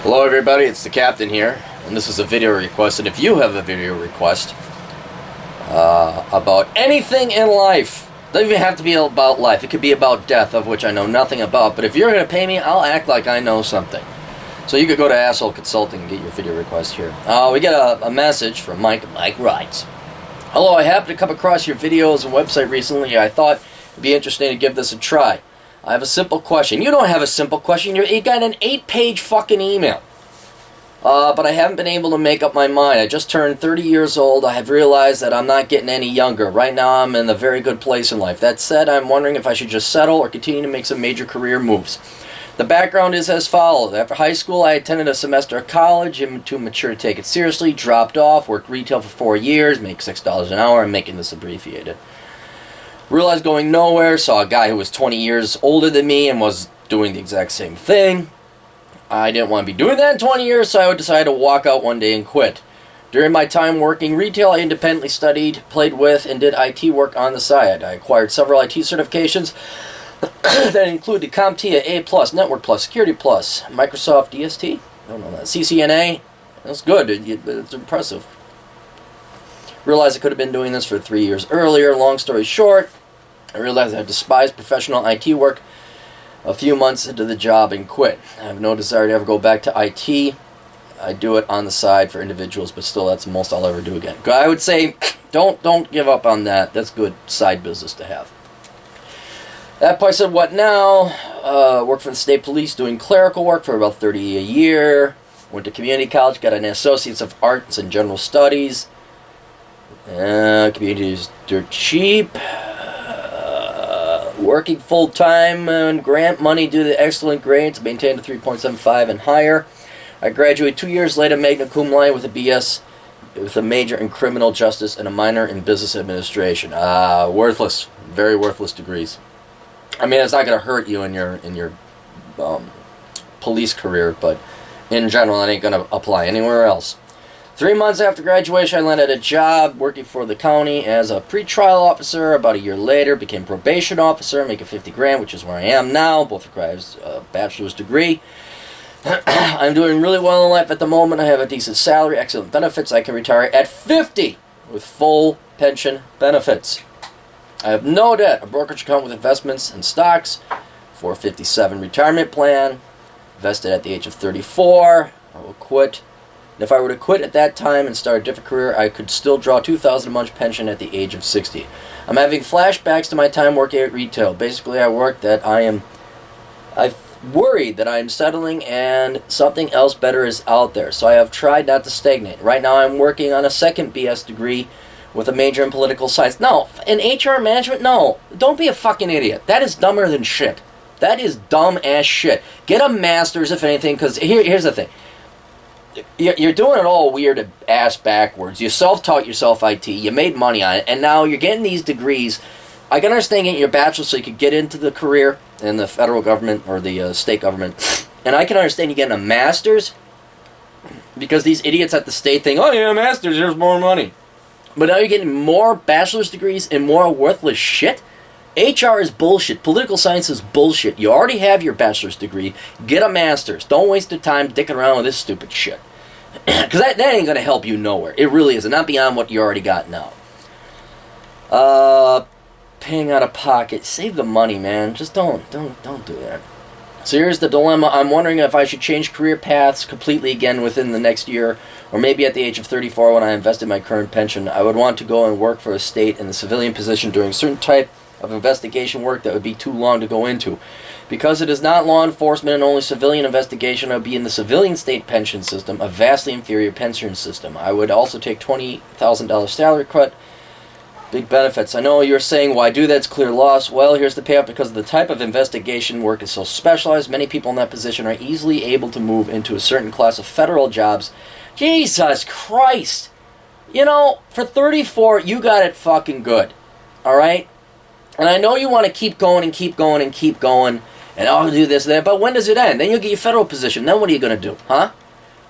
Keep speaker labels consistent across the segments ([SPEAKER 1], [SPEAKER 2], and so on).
[SPEAKER 1] Hello everybody, it's the Captain here, and this is a video request, and if you have a video request about anything in life, doesn't even have to be about life, it could be about death, of which I know nothing about, but if you're going to pay me, I'll act like I know something. So you could go to Asshole Consulting and get your video request here. We get a message from Mike. Mike writes, "Hello, I happened to come across your videos and website recently. I thought it'd be interesting to give this a try. I have a simple question." You don't have a simple question. You got an 8-page fucking email. But I haven't been able to make up my mind. I just turned 30 years old. I have realized that I'm not getting any younger. Right now I'm in a very good place in life. That said, I'm wondering if I should just settle or continue to make some major career moves. The background is as follows. After high school, I attended a semester of college. I'm too mature to take it seriously. Dropped off. Worked retail for 4 years. Make $6 an hour. I'm making this abbreviated. Realized going nowhere. Saw a guy who was 20 years older than me and was doing the exact same thing. I didn't want to be doing that in 20 years, so I would decide to walk out one day and quit. During my time working retail, I independently studied, played with, and did IT work on the side. I acquired several IT certifications that included CompTIA A+, Network Plus, Security Plus, Microsoft DST, I don't know that, CCNA. That's good. It's impressive. Realized I could have been doing this for 3 years earlier. Long story short, I realized I despised professional IT work a few months into the job and quit. I have no desire to ever go back to IT. I do it on the side for individuals, but still that's the most I'll ever do again. I would say don't give up on that. That's good side business to have. At that point I said, what now? Worked for the state police doing clerical work for about $30 a year. Went to community college, got an Associates of Arts and General Studies. Communities dirt cheap. Working full-time and grant money due to the excellent grades, maintained a 3.75 and higher. I graduated 2 years later, magna cum laude with a BS, with a major in criminal justice and a minor in business administration. Worthless, very worthless degrees. I mean, it's not going to hurt you in your police career, but in general, it ain't going to apply anywhere else. 3 months after graduation, I landed a job working for the county as a pretrial officer. About a year later, became probation officer, making $50 grand, which is where I am now. Both requires a bachelor's degree. I'm doing really well in life at the moment. I have a decent salary, excellent benefits. I can retire at 50 with full pension benefits. I have no debt. A brokerage account with investments and stocks. 457 retirement plan. Vested at the age of 34. I will quit. And if I were to quit at that time and start a different career, I could still draw $2,000 a month pension at the age of 60. I'm having flashbacks to my time working at retail. Basically, I worried that I'm settling and something else better is out there. So I have tried not to stagnate. Right now, I'm working on a second BS degree with a major in political science. No, in HR management, no. Don't be a fucking idiot. That is dumber than shit. That is dumb ass shit. Get a master's, if anything, because here's the thing. You're doing it all weird ass backwards. You self-taught yourself IT. You made money on it. And now you're getting these degrees. I can understand getting your bachelor's so you could get into the career in the federal government or the state government. And I can understand you getting a master's because these idiots at the state think, oh yeah, master's, there's more money. But now you're getting more bachelor's degrees and more worthless shit. HR is bullshit. Political science is bullshit. You already have your bachelor's degree. Get a master's. Don't waste your time dicking around with this stupid shit. Because that ain't going to help you nowhere. It really isn't. Not beyond what you already got now. Paying out of pocket. Save the money, man. Just don't do that. So here's the dilemma. I'm wondering if I should change career paths completely again within the next year, or maybe at the age of 34 when I invested my current pension. I would want to go and work for a state in the civilian position doing a certain type of investigation work that would be too long to go into. Because it is not law enforcement and only civilian investigation, I would be in the civilian state pension system, a vastly inferior pension system. I would also take $20,000 salary cut. Big benefits. I know you're saying, why do that? It's clear loss. Well, here's the payoff. Because the type of investigation work is so specialized, many people in that position are easily able to move into a certain class of federal jobs. Jesus Christ! You know, for 34, you got it fucking good. Alright? And I know you want to keep going and keep going and keep going, and I'll do this and that, but when does it end? Then you'll get your federal position. Then what are you going to do? Huh?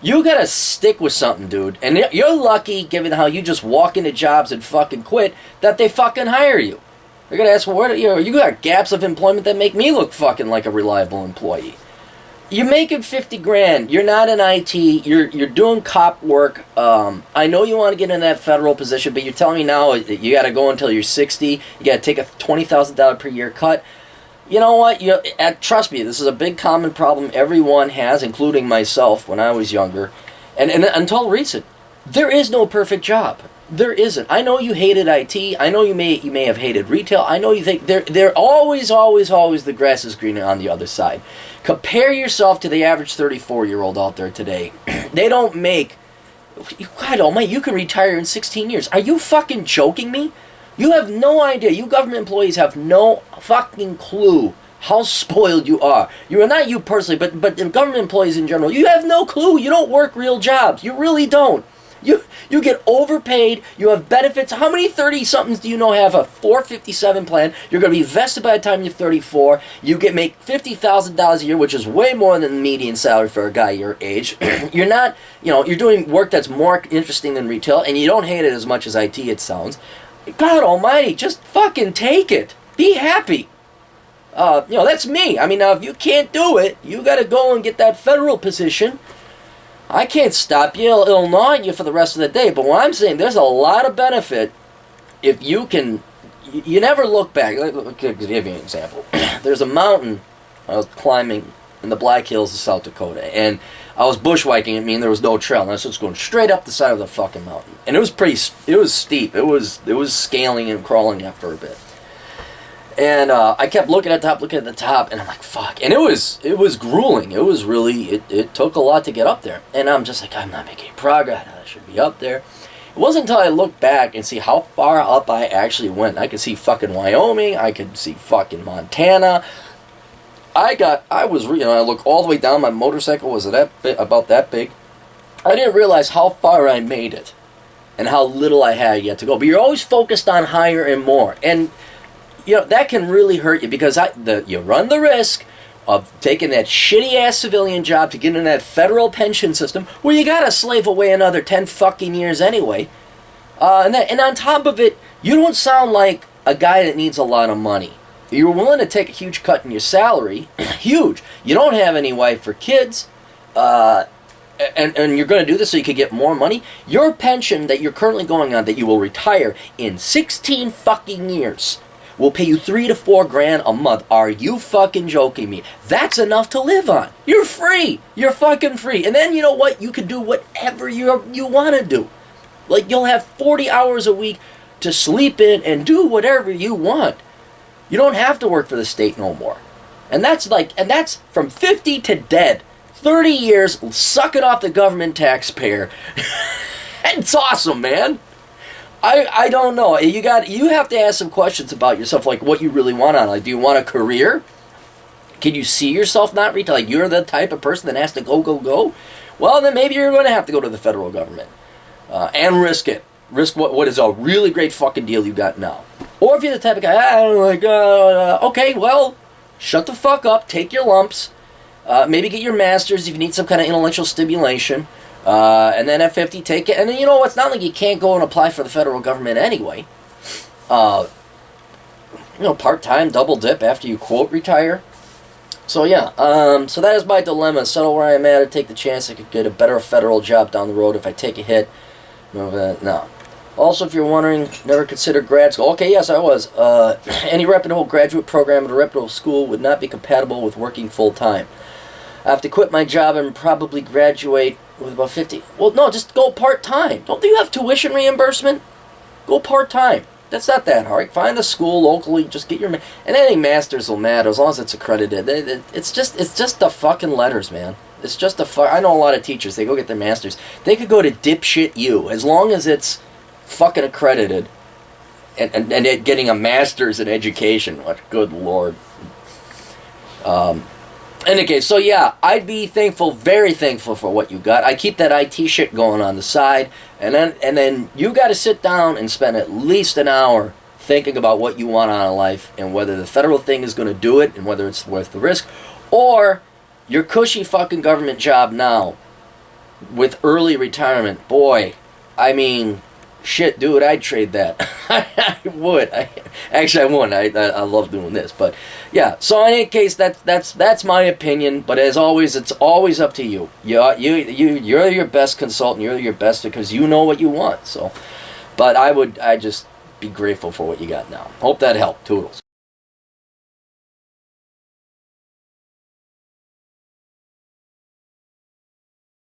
[SPEAKER 1] You got to stick with something, dude. And you're lucky, given how you just walk into jobs and fucking quit, that they fucking hire you. They're going to ask, well, you got gaps of employment that make me look fucking like a reliable employee. You're making 50 grand. You're not in IT. You're doing cop work. I know you want to get in that federal position, but you're telling me now that you got to go until you're 60. You got to take a $20,000 per year cut. You know what? Trust me, this is a big common problem everyone has, including myself when I was younger. And until recent, there is no perfect job. There isn't. I know you hated IT. I know you may have hated retail. I know you think they're always the grass is greener on the other side. Compare yourself to the average 34-year-old out there today. They don't make... God almighty, you can retire in 16 years. Are you fucking joking me? You have no idea. You government employees have no fucking clue how spoiled you are. You are not you personally, but government employees in general. You have no clue. You don't work real jobs. You really don't. You get overpaid. You have benefits. How many 30-somethings do you know have a 457 plan? You're going to be vested by the time you're 34. You make $50,000 a year, which is way more than the median salary for a guy your age. You're not, you're doing work that's more interesting than retail, and you don't hate it as much as IT, it sounds. God almighty, just fucking take it. Be happy. That's me. I mean, now, if you can't do it, you got to go and get that federal position. I can't stop you. It'll gnaw at you for the rest of the day. But what I'm saying, there's a lot of benefit if you can... You never look back. I'll give you an example. There's a mountain I was climbing in the Black Hills of South Dakota. And I was bushwhacking. It mean there was no trail. And I was just going straight up the side of the fucking mountain. And it was steep. It was scaling and crawling after a bit. And I kept looking at the top, and I'm like, fuck. And it was grueling. It was really, it took a lot to get up there. And I'm just like, I'm not making progress. I should be up there. It wasn't until I looked back and see how far up I actually went. I could see fucking Wyoming. I could see fucking Montana. I looked all the way down. My motorcycle was about that big. I didn't realize how far I made it and how little I had yet to go. But you're always focused on higher and more. And that can really hurt you because you run the risk of taking that shitty-ass civilian job to get in that federal pension system where you gotta slave away another 10 fucking years anyway. And on top of it, you don't sound like a guy that needs a lot of money. You're willing to take a huge cut in your salary. Huge. You don't have any wife or kids. And you're going to do this so you can get more money. Your pension that you're currently going on, that you will retire in 16 fucking years, will pay you $3 to $4 grand a month. Are you fucking joking me? That's enough to live on. You're free. You're fucking free. And then you know what? You can do whatever you want to do. Like, you'll have 40 hours a week to sleep in and do whatever you want. You don't have to work for the state no more. And that's from 50 to dead. 30 years sucking off the government taxpayer. It's awesome, man. I don't know. You have to ask some questions about yourself, like what you really want on. Like, do you want a career? Can you see yourself not retired? Like, you're the type of person that has to go? Well, then maybe you're going to have to go to the federal government and risk it. Risk what is a really great fucking deal you got now. Or if you're the type of guy, okay, well, shut the fuck up, take your lumps, maybe get your master's if you need some kind of intellectual stimulation. And then at 50, take it. And then, it's not like you can't go and apply for the federal government anyway. Part-time, double dip after you, quote, retire. So, yeah. So that is my dilemma. Settle where I'm at or take the chance I could get a better federal job down the road if I take a hit. No. Also, if you're wondering, never considered grad school. Okay, yes, I was. Any reputable graduate program at a reputable school would not be compatible with working full-time. I have to quit my job and probably graduate with about 50. Well, no, just go part-time. Don't you have tuition reimbursement? Go part-time. That's not that hard. Find a school locally, just get your... And any masters will matter as long as it's accredited. It's just the fucking letters, man. It's just I know a lot of teachers, they go get their masters. They could go to dipshit U as long as it's fucking accredited and getting a master's in education. What, good lord. Okay, so yeah, I'd be thankful, very thankful for what you got. I keep that IT shit going on the side, and then you got to sit down and spend at least an hour thinking about what you want out of life and whether the federal thing is going to do it and whether it's worth the risk, or your cushy fucking government job now with early retirement. Boy, I mean, shit, dude, I'd trade that. I would. Actually, I wouldn't. I love doing this, but yeah. So in any case, that's my opinion. But as always, it's always up to you. You're your best consultant. You're your best because you know what you want. So, but I just be grateful for what you got now. Hope that helped. Toodles.